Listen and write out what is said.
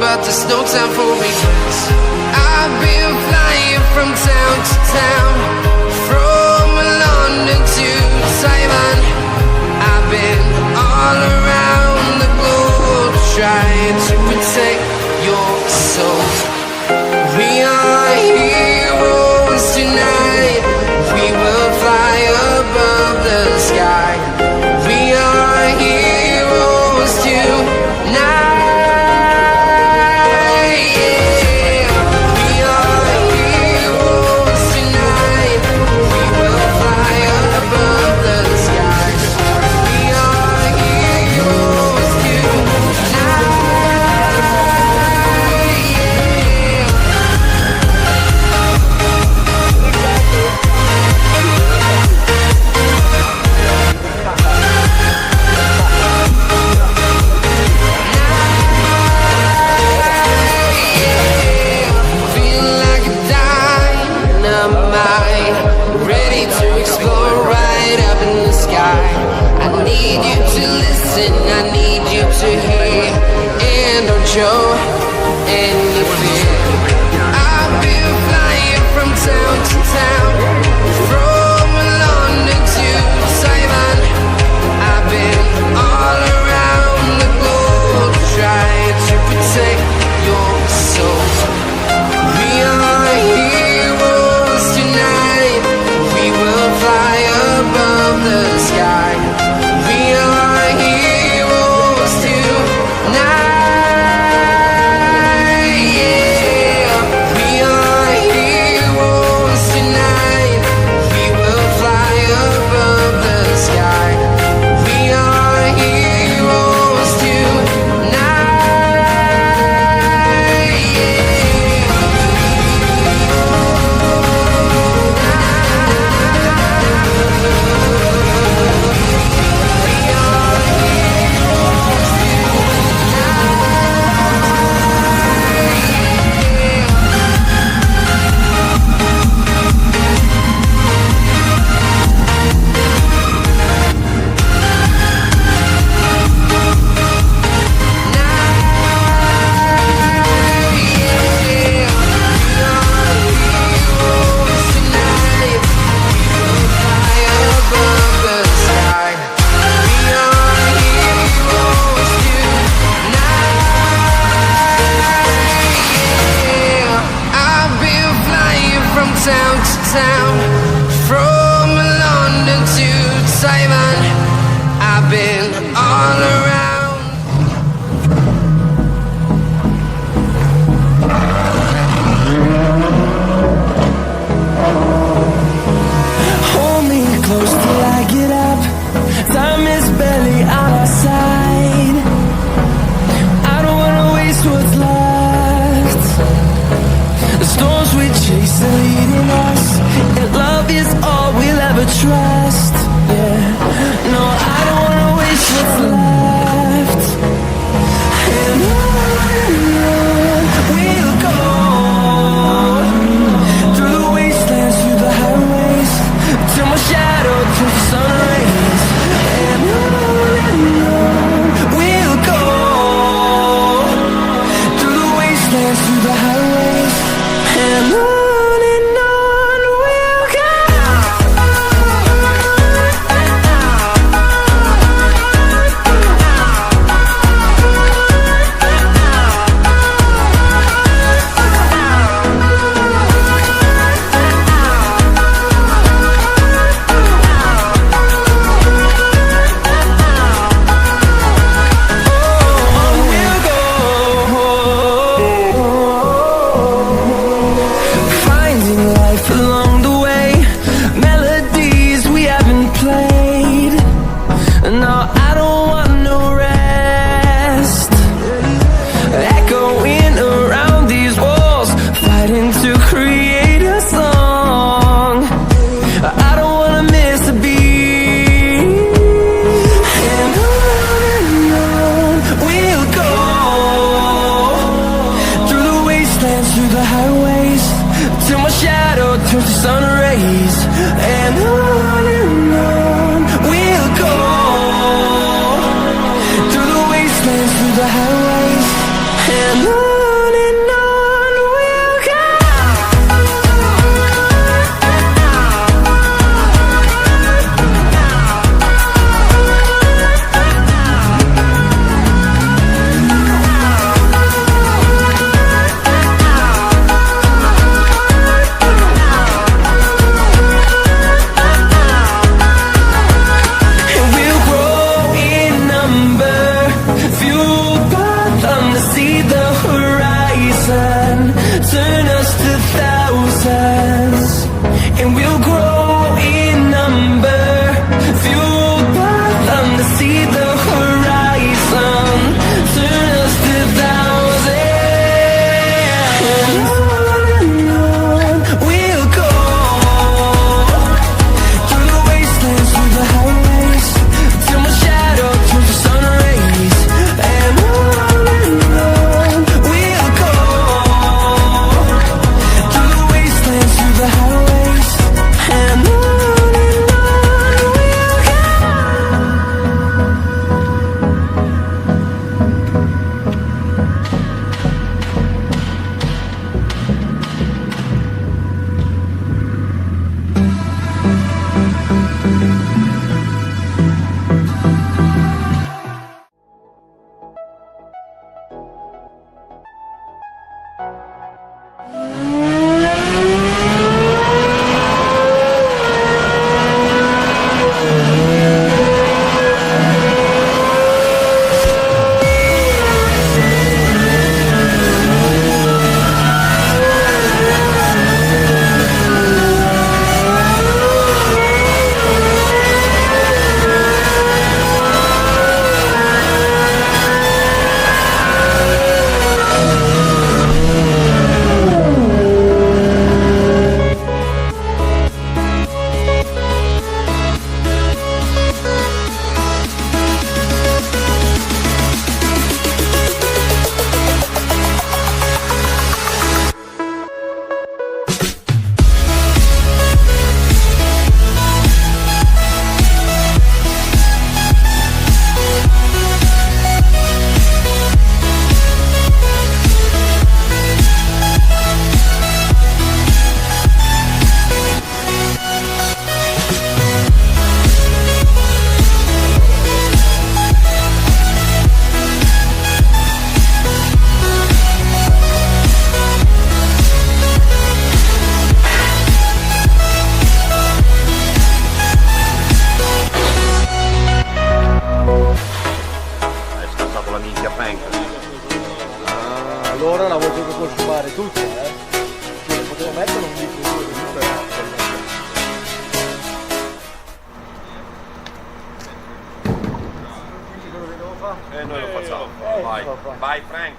but there's no time for regrets. I've been flying from town to town, from London to Taiwan. I've been all around the globe trying to protect your soul. We are heroes tonight. We will fly above the sky. We are heroes tonight. town, from London to Taiwan. I've been all around. Hold me close till I get up. Time is barely on our side. I don't wanna waste what's left. The storms we chase are leading us, and love is all we'll ever trust. Yeah, no, I don't wanna waste what's left. And on we'll go, through the wastelands, through the highways, till my shadow turns to sun rays. And on we'll go, through the wastelands, through the highways, and on we'll go. Finding life along the way, melodies we haven't played. No, I don't want no rest. Echoing around these walls, fighting to create a song. I don't wanna miss a beat. And on we'll go, through the wastelands, through the highways, till my shadow turns to sun rays. And on we'll go, through the wastelands, through the highways, and on we'll go. And we'll grow in number, fueled by them to see the horizon, turn us to thousands. And we'll grow in number, fueled by them to see the horizon, turn us to thousands. And on we'll go, through the wastelands, through the highways, till my shadow turns to sun rays. And on we'll go, through the wastelands, through the highways, and on we'll go. allora la volevo consumare tutta, Cioè, potevo mettere un litro di tutto. E noi lo facciamo. Vai, vai Frank.